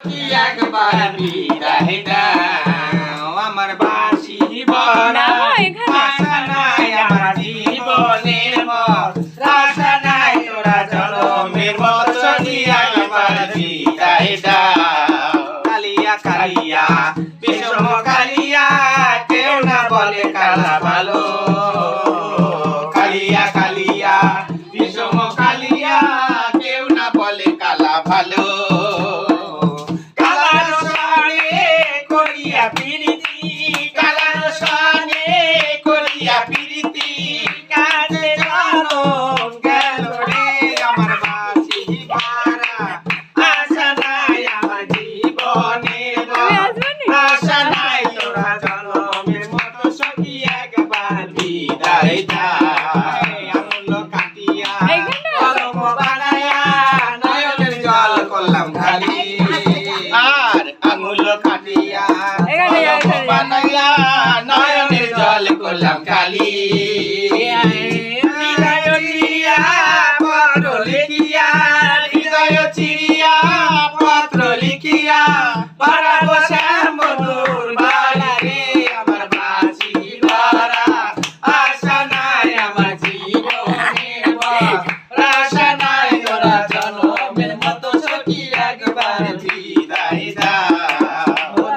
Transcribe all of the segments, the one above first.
একবার বিদায় দাও আমার বাঁশি বলা আশা নাই আমার জীবনের মত আশা নাই তোরা জনমের মত সখী একবার বিদায় দাও কালিয়া কালিয়া বিষম কালিয়া কেউ না বলে কালা ভালো কালিয়া কালিয়া বিষম কালিয়া কেউ না বলে কালা ভালো প্রীতি কালার সানে করিয়া প্রীতি কাজে জানো গেল রে আমার বাঁশি ভরা আশা নাই আমার জীবনের আশা নাই তোরা জনমের মতো সখী একবার বিদায় দাও আঙুল কাটিয়া কলম বানায়া নয়নের জল করলাম খালি আর আঙুল কাটিয়া বানাইয়া নয়নের জল করলাম খালি হৃদয় চিরিয়া পত্র লিখিয়া হৃদয় চিরিয়া পত্র লিখিয়া পাড়াবো শ্যামধুর বাড়ি রে আমার বাঁশি ভরা আশা নাই আমার জীবনের আশা নাই তোরা জনমের মতো সখী একবার বিদায় দাও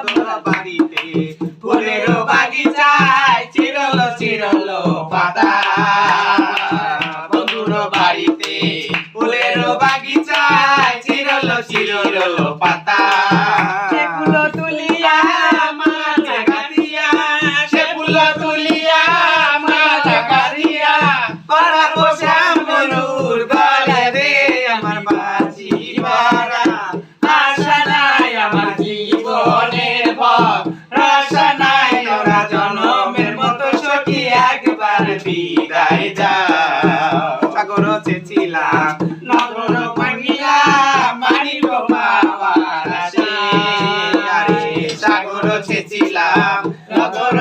বাড়িতে ফুলের বাগিচায় চিরল চিরল পাতা বন্ধুর বাড়িতে ফুলের বাগিচায় চিরল চিরল পাতা সে ফুল তুলিয়া মাঝে গাড়িয়া সে ফুল তুলিয়া মাঝে গাড়িয়া পাড়াবো শ্যামলুর গলে রে আমার বাঁশি ভরা আশা নাই আমার জীবনের আশা নাই তোরা জনমের মতো সখী একবার বিদায় যাও সাগর চেয়েছিলাম নগর ভাঙিয়া মানিব পাওয়ার আশে আরে সাগর চেয়েছিলাম নগর